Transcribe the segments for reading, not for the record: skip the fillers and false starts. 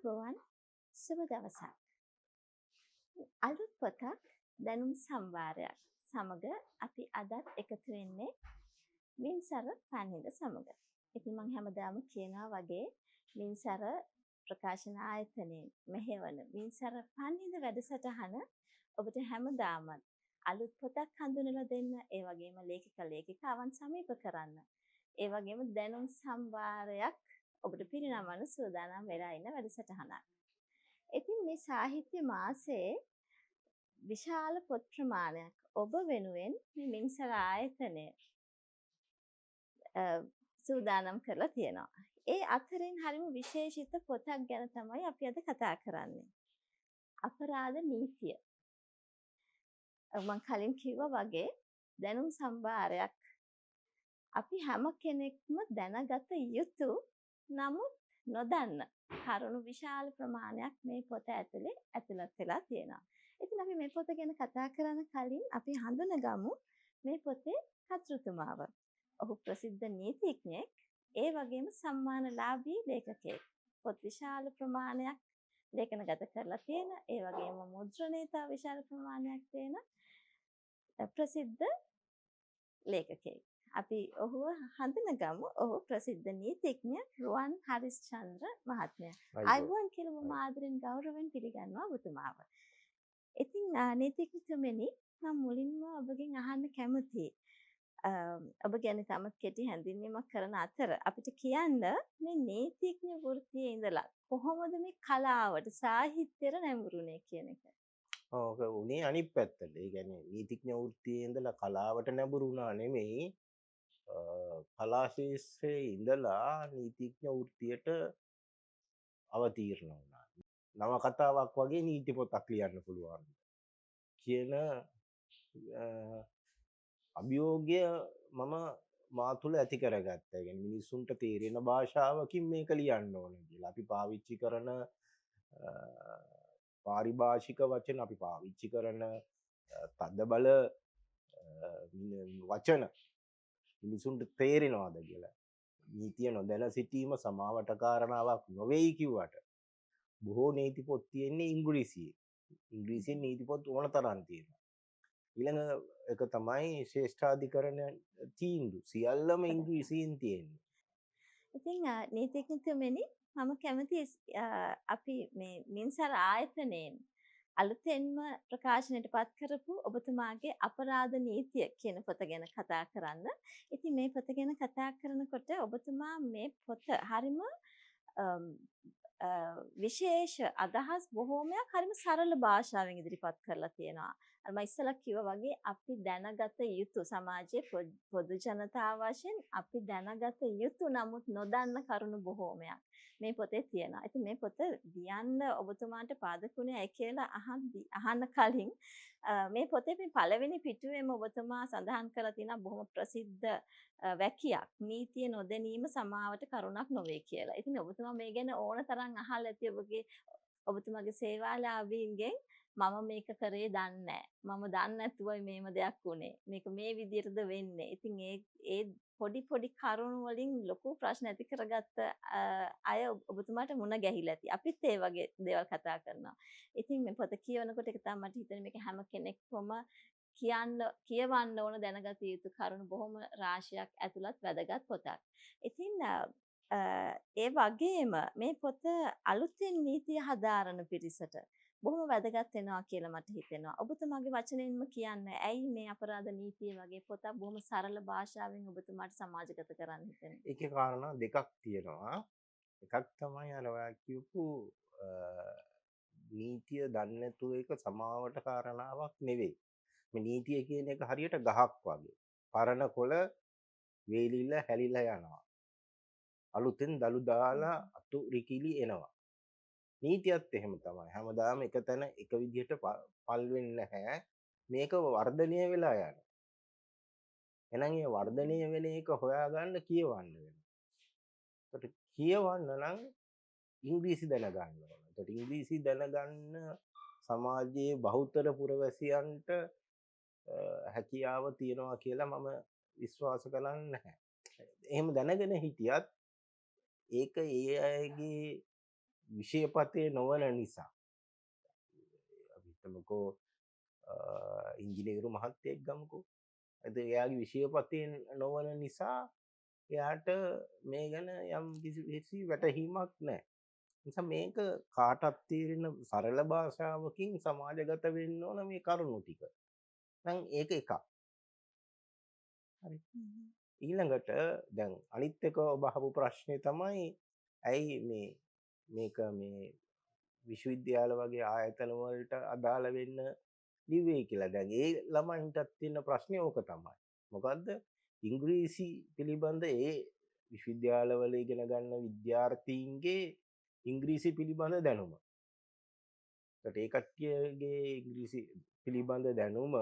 ආයුබෝවන් සුබ දවසක්. අලුත් පොතක් දැනුම් සම්භාරයක් සමග අපි අදත් එකතු වෙන්නේ මින්සර පන්හිඳ සමග. ඉතින් මම හැමදාම කියනවා වගේ මින්සර ප්‍රකාශන ආයතනයෙන් මෙහෙවන මින්සර පන්හිඳ වැඩසටහන ඔබට හැමදාම අලුත් පොතක් හඳුනලා දෙන්න, ඒ වගේම ලේඛක ලේඛිකාවන් සමීප කරන්න, ඒ වගේම දැනුම් සම්භාරයක් ඔබට පිරිනමන සූදානම් වෙලා ඉන්න වැඩසටහනක්. ඉතින් මේ සාහිත්‍ය මාසයේ විශාල පොත් ප්‍රමාණයක් ඔබ වෙනුවෙන් මේ මින්සර ආයතනය සූදානම් කරලා තියෙනවා. ඒ අතරින් හරිම විශේෂිත පොතක් ගැන තමයි අපි අද කතා කරන්නේ. අපරාධ නීතිය. මම කලින් කිව්වා වගේ දැනුම් සම්භාරයක් අපි හැම කෙනෙක්ම දැනගත යුතු, නමුත් නොදන්න කරුණු විශාල ප්‍රමාණයක් මේ පොත ඇතුලේ ඇතුළත් වෙලා තියෙනවා. ඉතින් අපි මේ පොත ගැන කතා කරන කලින් අපි හඳුනගමු මේ පොතේ කර්තෘතුමාව. ඔහු ප්‍රසිද්ධ නීතිඥයෙක්, ඒ වගේම සම්මානලාභී ලේඛකයෙක්. පොත් විශාල ප්‍රමාණයක් ලේඛනගත කරලා තියෙන, ඒ වගේම මුද්‍රණය තව විශාල ප්‍රමාණයක් තියෙන ප්‍රසිද්ධ ලේඛකයෙක්. අපි ඔහුව හඳුනගමු. ඔහු ප්‍රසිද්ධ නීතිඥ රුවන් හරිස්චන්ද්‍ර මහත්මයා. අයිබෝන් කියලා මම ආදරෙන් ගෞරවයෙන් පිළිගන්නවා ඔබතුමාව. ඉතින් නීතිඥතුමනි, මම මුලින්ම ඔබගෙන් අහන්න කැමතියි. ඔබ ගැන තමත් කෙටි හැඳින්වීමක් කරන අතර අපිට කියන්න මේ නීතිඥ වෘත්තියේ ඉඳලා කොහොමද මේ කලාවට, සාහිත්‍යයට නැඹුරුනේ කියන එක. ඔව් උනේ අනිත් පැත්තට. ඒ කියන්නේ නීතිඥ වෘත්තියේ ඉඳලා කලාවට නැඹුරු වුණා නෙමෙයි. කලා ශාස්ත්‍රයේ ඉඳලා නීතිඥ වෘත්තියට අවතීර්ණ වුණා. නව කතාවක් වගේ නීති පොතක් ලියන්න පුළුවන් කියන අභියෝගය මම මා තුළ ඇති කරගත්තා. ඒ කියන්නේ මිනිසුන්ට තේරෙන භාෂාවකින් මේක ලියන්න ඕන කියලා. අපි පාවිච්චි කරන පාරිභාෂික වචන, අපි පාවිච්චි කරන තදබල වචන මිනිසුන්ට තේරෙනවද කියලා. නීතිය නොදැන සිටීම සමාවට කාරණාවක් නොවේයි කිව්වට බොහෝ නීති පොත් තියෙන්නේ ඉංග්‍රීසියෙන්. ඉංග්‍රීසියෙන් නීති පොත් ඕන තරම් තියෙනවා. ඊළඟ එක තමයි ශ්‍රේෂ්ඨාධිකරණ තීන්දුව. සියල්ලම ඉංග්‍රීසියෙන් තියෙන්නේ. ඉතින් නීතිඥතුමනි, මම කැමති අපි මේ මින්සර ආයතනයෙන් අලුතෙන්ම ප්‍රකාශනයට පත් කරපු ඔබතුමාගේ අපරාධ නීතිය කියන පොත ගැන කතා කරන්න. ඉතින් මේ පොත ගැන කතා කරනකොට ඔබතුමා මේ පොත හරිම විශේෂ අදහස් බොහෝමයක් හරිම සරල භාෂාවෙන් ඉදිරිපත් කරලා තියෙනවා. අර මම ඉස්සෙල්ලා කිව්වා වගේ අපි දැනගත යුතු, සමාජයේ පොදු ජනතාව වශයෙන් අපි දැනගත යුතු නමුත් නොදන්න කරුණු බොහෝමයක් මේ පොතේ තියෙනවා. ඉතින් මේ පොත ලියන්න ඔබතුමාට පාදකුණේ ඇයි කියලා අහන්න කලින් මේ පොතේ මේ පළවෙනි පිටුවේම ඔබතුමා සඳහන් කරලා තියෙනවා බොහොම ප්‍රසිද්ධ වැකියක්, නීතිය නොදැනීම සමාවට කරුණක් නොවේ කියලා. ඉතින් ඔබතුමා මේ ගැන ඕන තරම් අහලා ඇති ඔබතුමාගේ සේවාලාභීන්ගෙන් මම මේක කරේ දන්නේ නැහැ. මම දන්නේ නැතුවයි මේම දෙයක් වුනේ. මේක මේ විදිහටද වෙන්නේ. ඉතින් ඒ පොඩි කරුණු වලින් ලොකු ප්‍රශ්න ඇති කරගත්ත අය ඔබතුමාට මුණ ගැහිලා ඇති. අපිත් ඒ වගේ දේවල් කතා කරනවා. ඉතින් මේ පොත කියවනකොට ඒක තමයි මට හිතෙන්නේ මේක හැම කෙනෙක්වම කියවන්න ඕන, දැනගත යුතු කරුණු බොහොම රාශියක් ඇතුළත් වැදගත් පොතක්. ඉතින් ඒ වගේම මේ පොත අලුතෙන් නීතිය හදාරන පිරිසට බොහොම වැදගත් වෙනවා කියලා මට හිතෙනවා. ඔබතුමාගේ වචනෙන්ම කියන්න, ඇයි මේ අපරාධ නීතිය වගේ පොතක් බොහොම සරල භාෂාවෙන් ඔබතුමාට සමාජගත කරන්න හිතෙන්නේ? ඒකේ කාරණා දෙකක් තියෙනවා. එකක් තමයි අර ඔයා කියපු නීතිය දන්නේ නැතුව ඒක සමාවට කාරණාවක් නෙවෙයි. මේ නීතිය කියන එක හරියට ගහක් වගේ. පරණ කොළ වේලිලා හැලිලා යනවා. අලුතෙන් දලු දාලා අතු රිකිලි එනවා. නීතියත් එහෙම තමයි. හැමදාම එක තැන එක විදිහට පල් වෙන්නේ නැහැ. මේක වර්ධනය වෙලා යනවා. එහෙනම් ඒ වර්ධනය වෙන එක හොයාගන්න කියවන්න වෙනවා. ඒකට කියවන්න නම් ඉංග්‍රීසි දැනගන්න ඕන. ඒකට ඉංග්‍රීසි දැනගන්න සමාජයේ බහුතර පුරවැසියන්ට හැකියාව තියෙනවා කියලා මම විශ්වාස කරන්නේ නැහැ. එහෙම දැනගෙන හිටියත් ඒක ඒ අයගේ විෂයපතේ නොවන නිසා අපි හිතමුකෝ ඉංජිනේරු මහත්තයෙක් ගමුකෝ. එයාගේ විෂයපතේ නොවන නිසා එයාට මේ ගැන යම් කිසි වැටහීමක් නැහැ. නිසා මේක කාටත් තේරෙන සරල භාෂාවකින් සමාජගත වෙන්න ඕන මේ කරුණු ටික. දැන් ඒක එකක්. හරි. ඊළඟට දැන් අනිත් එක ඔබ අහපු ප්‍රශ්නේ තමයි ඇයි මේක මේ විශ්වවිද්‍යාල වගේ ආයතන වලට අදාළ වෙන්න ලිව්වේ කියලා. දැන් ඒ ළමයින්ටත් තියෙන ප්‍රශ්නේ ඕක තමයි. මොකද්ද? ඉංග්‍රීසි පිළිබඳ ඒ විශ්වවිද්‍යාලවල ඉගෙන ගන්න විද්‍යාර්ථීන්ගේ ඉංග්‍රීසි පිළිබඳ දැනුම. ඒ කට්ටියගේ ඉංග්‍රීසි පිළිබඳ දැනුම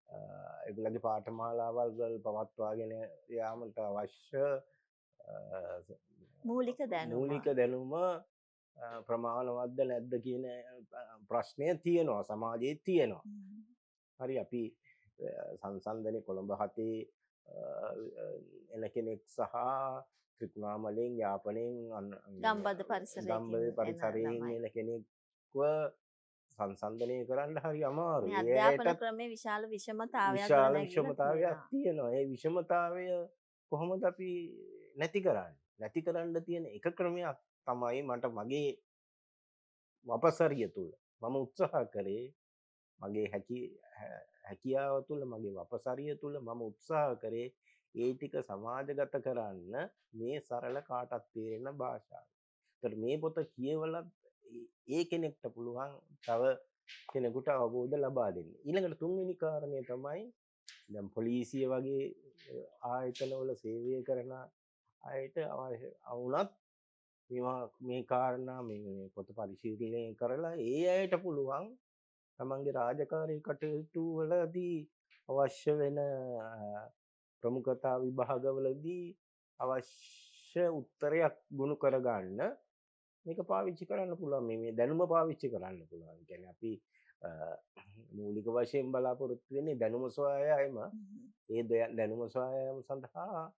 ඒගොල්ලන්ගේ පාඨමාලාවල් වල පවත්වාගෙන යාමට අවශ්‍ය මූලික දැනුම ප්‍රමාණවත්ද නැද්ද කියන ප්‍රශ්නය තියෙනවා සමාජයේ තියෙනවා. හරි අපි සංසන්දනේ කොළඹ 7 එන කෙනෙක් සහ ත්‍රිකුණාමලයෙන් යාපනයෙන් ගම්බද පරිසරයෙන් එන කෙනෙක්ව සංසන්දනය කරන්න හරි අමාරුයි. මේ අධ්‍යාපන ක්‍රමේ විශාල විෂමතාවයක් තියෙනවා. ඒ විෂමතාවය කොහොමද අපි නැති කරන්නේ? නැති කරන්න තියෙන එක ක්‍රමයක් තමයි මට මගේ වපසරිය තුල මම උත්සාහ කරේ මගේ හැකියාව තුල මගේ වපසරිය තුල මම උත්සාහ කරේ ඒ ටික සමාජගත කරන්න මේ සරල කාටත් තේරෙන භාෂාව. ඒතර මේ පොත කියවලත් ඒ කෙනෙක්ට පුළුවන් තව කෙනෙකුට අවබෝධ ලබා දෙන්න. ඊළඟට තුන්වෙනි කාරණය තමයි දැන් පොලිසිය වගේ ආයතනවල සේවය කරන අයට වුණත් මේ කාරණා මේ පොත පරිශීලනය කරලා ඒ අයට පුළුවන් තමන්ගේ රාජකාරී කටයුතු වලදී අවශ්‍ය වෙන ප්‍රමුඛතා විභාගවලදී අවශ්‍ය උත්තරයක් ගොනු කරගන්න මේක පාවිච්චි කරන්න පුළුවන්. මේ දැනුම පාවිච්චි කරන්න පුළුවන්. කියන්නේ අපි මූලික වශයෙන් බලාපොරොත්තු වෙන්නේ දැනුම සොයායම. ඒ දැනුම සොයායම සඳහා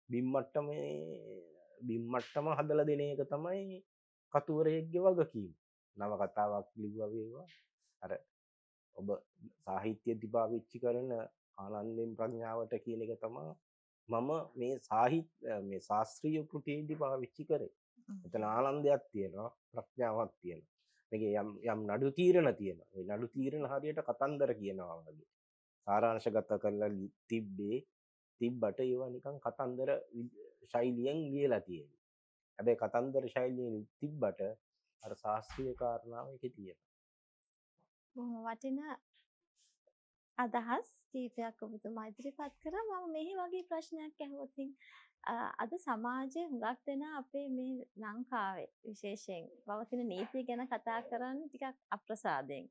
බිම්මට්ටම හදලා දෙන එක තමයි කතුවරයෙක්ගේ වගකීම. නවකතාවක් ලිව්වා වේවා. අර ඔබ සාහිත්‍යයේදී පාවිච්චි කරන ආනන්දෙන් ප්‍රඥාවට කියන එක තමයි මම මේ ශාස්ත්‍රීය කෘතියේදී පාවිච්චි කරේ. එතන ආනන්දයක් තියෙනවා, ප්‍රඥාවක් තියෙනවා. මේකේ යම් නඩු තීරණ තියෙනවා. ඒ නඩු තීරණ හරියට කතන්දර කියනවා වගේ. සාරාංශගත කරලා තිබ්බට ඒවා නිකන් කතන්දර ශෛලියෙන් ලියලා තියෙනවා. හැබැයි කතන්දර ශෛලියෙන් තිබ්බට අර ශාස්ත්‍රීය කාරණාව ඒකේ තියෙනවා. බොහොම වටිනා අදහස් කීපයක් ඔබතුමා ඉදිරිපත් කරා. මම මෙහි වගේ ප්‍රශ්නයක් අහුවොත් අද සමාජයේ හුඟක් දෙනා අපේ මේ ලංකාවේ විශේෂයෙන් පවතින නීතිය ගැන කතා කරන්නේ ටිකක් අප්‍රසාදයෙන්.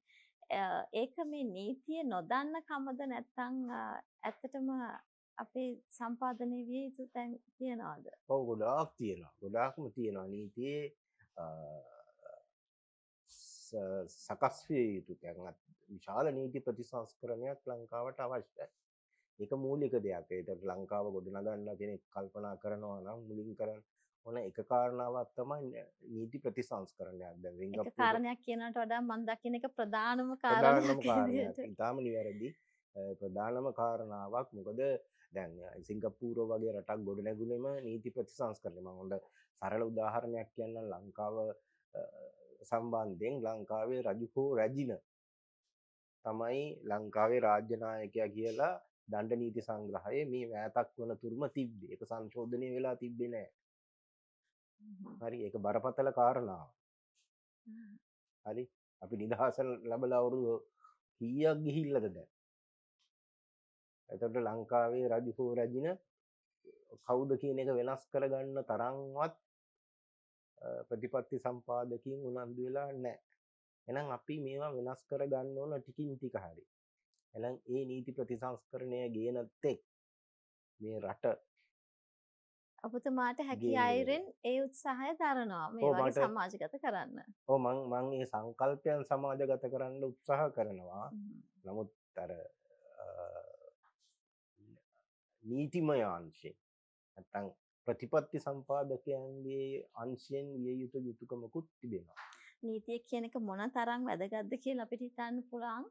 ඒක මේ නීතිය නොදන්න කමද නැත්නම් ඇත්තටම අපේ සම්පාදනය විය යුතු තැන් තියනවාද? ඔව් ගොඩාක් තියෙනවා. ගොඩාක්ම තියෙනවා නීතියේ සකස් විය යුතු තැන්. විශාල නීති ප්‍රතිසංස්කරණයක් ලංකාවට අවශ්‍යයි. ඒක මූලික දෙයක්. ඒකට ලංකාව ගොඩනගන්න කෙනෙක් කල්පනා කරනවා නම් මුලින් කරන්න ඕන එක කාරණාවක් තමයි නීති ප්‍රතිසංස්කරණයක්. දැන් එක කාරණයක් කියනකට වඩා මම දකින්න එක ප්‍රධානම කාරණයක්. ඉතාලම නිවැරදි. ප්‍රධානම කාරණාවක්. මොකද දැන් සිංගප්පූරුව වගේ රටක් ගොඩනැගුණෙම නීති ප්‍රතිසංස්කරණය. මම හොඳ සරල උදාහරණයක් කියන්නම් ලංකාව සම්බන්ධයෙන්. ලංකාවේ රජු හෝ රැජින තමයි ලංකාවේ රාජ්‍ය නායකයා කියලා දණ්ඩ නීති සංග්‍රහයේ මේ වැෑතක් වන තුරුම තිබ්බේ. ඒක සංශෝධනය වෙලා තිබ්බේ නෑ. හරි ඒක බරපතල කාරණාවක්. හරි අපි නිදහස ලැබලා අවුරුදු කීයක් ගිහිල්ලාද දැන්? එතකොට ලංකාවේ රජු හෝ රැජින කවුද කියන එක වෙනස් කරගන්න තරම්වත් ප්‍රතිපත්ති සම්පාදකයන් උනන්දු වෙලා නැහැ. එහෙනම් අපි මේවා වෙනස් කරගන්න ඕන ටිකින් ටික හරි. එහෙනම් ඒ නීති ප්‍රතිසංස්කරණය ගේන තෙක් මේ රට ඔබතුමාට හැකි අයුරින් ඒ උත්සාහය දරනවා මේ වගේ සමාජගත කරන්න. ඔව් මම මේ සංකල්පයන් සමාජගත කරන්න උත්සාහ කරනවා. නමුත් අර නීතිමය අංශේ නැත්තම් ප්‍රතිපත්ති සම්පාදකයන්ගේ අංශයෙන් විය යුතු යුතුයකමකුත් තිබෙනවා. නීතිය කියන එක මොන තරම් වැදගත්ද කියලා අපිට හිතන්න පුළුවන්.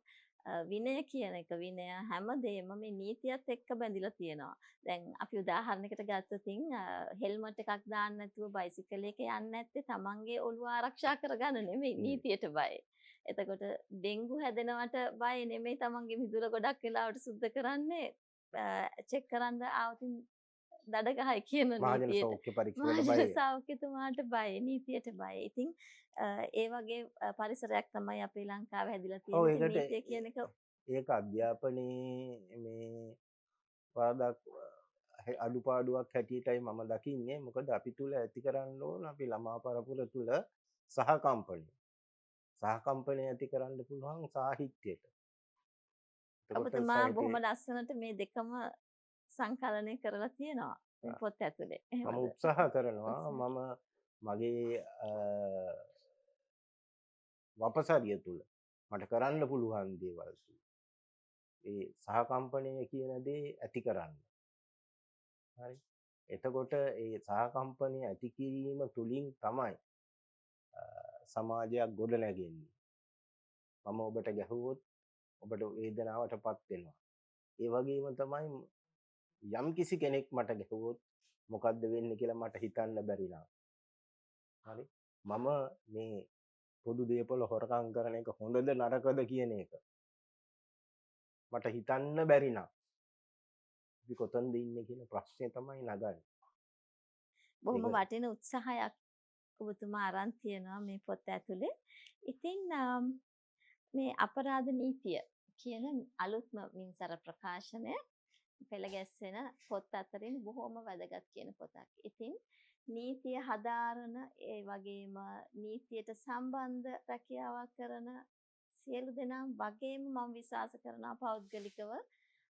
විනය කියන එක විනය හැමදේම මේ නීතියත් එක්ක බැඳිලා තියෙනවා. දැන් අපි උදාහරණයකට ගත්තොතින් හෙල්මට් එකක් දාන්න නැතුව බයිසිකල් එක යන්නේ නැත්තේ තමන්ගේ ඔළුව ආරක්ෂා කරගන්න නෙමෙයි නීතියට බයයි. එතකොට ඩෙන්ගු හැදෙනවට බය නෙමෙයි තමන්ගේ මිදුල ගොඩක් වෙලාවට සුද්ධ කරන්නේ චෙක් කරන්න ආවතින් දඩ ගහයි කියන මහජන නීතියට. සෞඛ්‍ය පරීක්ෂණයට මහජන බයයි. සෞඛ්‍යතුමාට බයයි නීතියට බයයි. ඉතින් ඒ වගේ පරිසරයක් තමයි අපේ ලංකාවේ හැදිලා ඔව් තියෙන්නේ. ඒකට නීතිය කියන එක ඒක අධ්‍යාපනයේ මේ වරදක් අඩුපාඩුවක් හැටියටයි මම දකින්නේ. මොකද අපි තුල ඇති කරන්න ඕන අපි ළමා පරපුර තුල සහකම්පනය. සහකම්පනය ඇති කරන්න පුළුවන් සාහිත්‍යයට. එතකොට ඔබතුමා බොහොම ලස්සනට මේ දෙකම සංකලනය කරලා තියෙනවා මේ පොත් ඇතුලේ. මම උත්සාහ කරනවා මම මගේ වපසරිය තුල මට කරන්න පුළුවන් දේවල් තුල ඒ සහකම්පනය කියන දේ ඇති කරන්න. හරි. එතකොට ඒ සහකම්පනය ඇති කිරීම තුලින් තමයි සමාජයක් ගොඩ නැගෙන්නේ. මම ඔබට ගැහුවොත් ඔබට වේදනාවටපත් වෙනවා. ඒ වගේම තමයි යම් කිසි කෙනෙක් මට ගැහුවොත් මොකද්ද වෙන්නේ කියලා මට හිතන්න බැරි නම්. හරි. මම මේ පොදු දේපොළ හොරකම් කරන එක හොඳද නරකද කියන එක මට හිතන්න බැරි නම් අපි කොතනද ඉන්නේ කියන ප්‍රශ්නේ තමයි නගන්නේ. බොහොම වටින උත්සාහයක් ඔබතුමා අරන් තියෙනවා මේ පොත ඇතුලේ. ඉතින් මේ අපරාධ නීතිය කියන අලුත්ම මින්සර ප්‍රකාශනය පෙළ ගැස්සෙන පොත් අතරින් බොහොම වැදගත් කියන පොතක්. ඉතින් නීතිය හදාරන ඒ වගේම නීතියට සම්බන්ධ රැකියාවක් කරන සියලු දෙනා වගේම මම විශ්වාස කරනවා පෞද්ගලිකව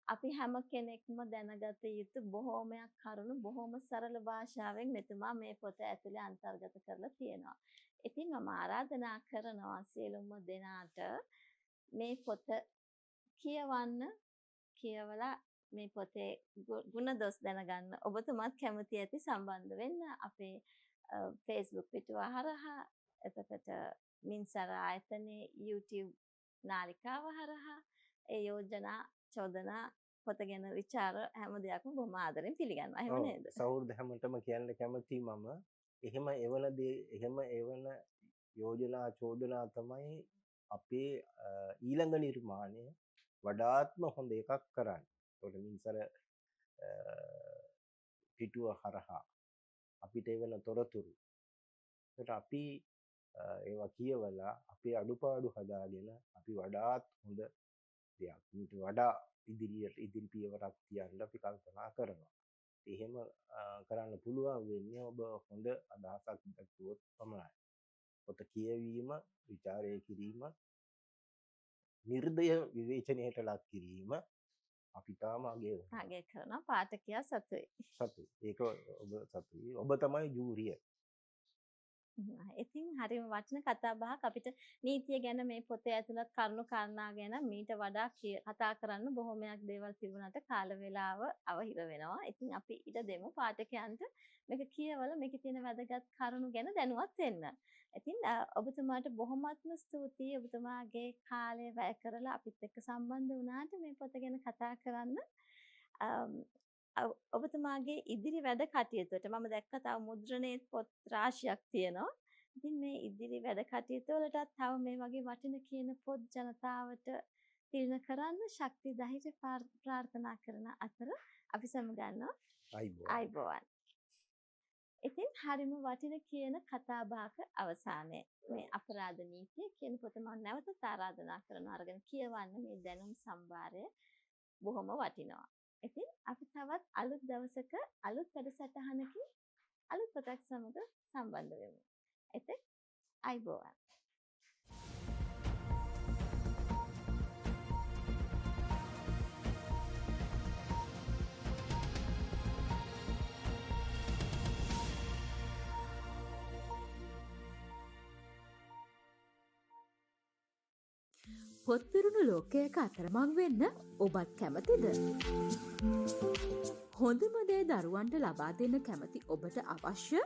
අපි හැම කෙනෙක්ම දැනගත යුතු බොහෝමයක් කරුණු බොහොම සරල භාෂාවෙන් මෙතුමා මේ පොත ඇතුලේ අන්තර්ගත කරලා තියෙනවා. ඉතින් මම ආරාධනා කරනවා සියලුම දෙනාට මේ පොත කියවලා මේ පොතේ ගුණ දොස් දැනගන්න ඔබතුමාත් කැමති ඇති සම්බන්ධ වෙන්න අපේ Facebook පිටුව හරහා එතකොට මින්සර ආයතනයේ YouTube නාලිකාව හරහා ඒ යෝජනා චෝදනා පොත ගැන විචාර හැම දෙයක්ම බොහොම ආදරෙන් පිළිගන්නවා. එහෙම නේද? සෞර්ද හැමතෙම කියන්න කැමති මම එහෙම එවන යෝජනා චෝදනා තමයි අපේ ඊළඟ නිර්මාණය වඩාත්ම හොඳ එකක් කරන්න. ඒකට මින්සර පිටුව හරහා අපිට එවන තොරතුරු. ඒකට අපි ඒවා කියවලා අපේ අඩුපාඩු හදාගෙන අපි වඩාත් හොඳ දෙයක් ඊට වඩා ඉදිරි පියවරක් තියන්න අපි කල්පනා කරනවා. එහෙම කරන්න පුළුවන් වෙන්නේ ඔබ හොඳ අදහසක් දක්වුවොත් පමණයි. පොත කියවීම, විචාරය කිරීම, නිර්දය විවේචනයට ලක් කිරීම අපි තාම අගය කරනවා. පාඨකයා සතුයි. ඒක ඔබ සතුයි. ඔබ තමයි ජූරිය. ඉතින් හරිම වටින කතා බහක් අපිට නීතිය ගැන මේ පොතේ ඇතුළත් කරුණු කාරණා ගැන මීට වඩා කතා කරන්න බොහොමයක් දේවල් තිබුණාට කාල වේලාව අවහිර වෙනවා. ඉතින් අපි ඊට දෙමු පාඨකයන්ට මේක කියවල මේකේ තියෙන වැදගත් කරුණු ගැන දැනුවත් වෙන්න. ඉතින් ඔබතුමාට බොහොමත්ම ස්තුතියි ඔබතුමාගේ කාලය වැය කරලා අපිත් එක්ක සම්බන්ධ වුණාට මේ පොත ගැන කතා කරන්න. ඔබතුමාගේ ඉදිරි වැඩ කටයුතුවට මම දැක්ක තව මුද්‍රණයේ පොත් රාශියක් තියෙනවා. ඉතින් මේ ඉදිරි වැඩ කටයුතු වලටත් තව මේ වගේ වටින කියන පොත් ජනතාවට තිරණ කරන්න ශක්තිය ධෛර්ය ප්‍රාර්ථනා කරන අතර අපි සමුගන්නවා. අයිබෝවන්. ඉතින් හරිම වටින කියන කතා බහක අවසානයේ මේ අපරාධ නීතිය කියන පොත මම නැවතත් ආරාධනා කරනවා අරගෙන කියවන්න මේ දැනුම් සම්භාරය බොහොම වටිනවා. ඉතින් අපි තවත් අලුත් දවසක අලුත් වැඩසටහනකින් අලුත් පොතක් සමග සම්බන්ධ වෙමු. ඉතින් අයිබෝවන්. පොත් පිරුණු ලෝකයක අතරමං වෙන්න ඔබත් කැමතිද? හොඳම දේ දරුවන්ට ලබා දෙන්න කැමති ඔබට අවශ්‍ය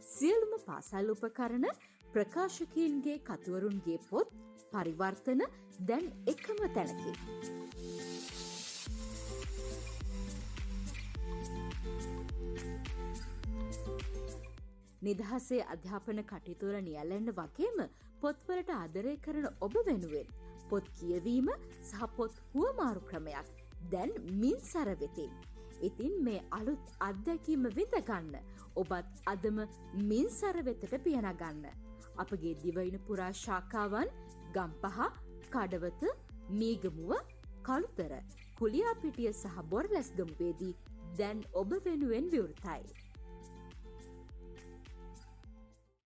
සියලුම පාසල් උපකරණ ප්‍රකාශකයන්ගේ කතුවරුන්ගේ පොත් පරිවර්තන දැන් එකම තැනකි. නිදහසේ අධ්‍යාපන කටයුතුවල නියැලෙන්න වගේම පොත්වලට ආදරය කරන ඔබ වෙනුවෙන් පොත් කියවීම සහ පොත් හුවමාරු ක්‍රමයක් දැන් මින්සර වෙතින්. ඉතින් මේ අලුත් අත්දැකීම විඳගන්න ඔබත් අදම මින්සර වෙතට පියනගන්න. අපගේ දිවයින පුරා ශාඛාවන් ගම්පහ, කඩවත, මීගමුව, කළුතර, කුලියාපිටිය සහ බොරලැස්ගමුවේදී දැන් ඔබ වෙනුවෙන් විවෘතයි.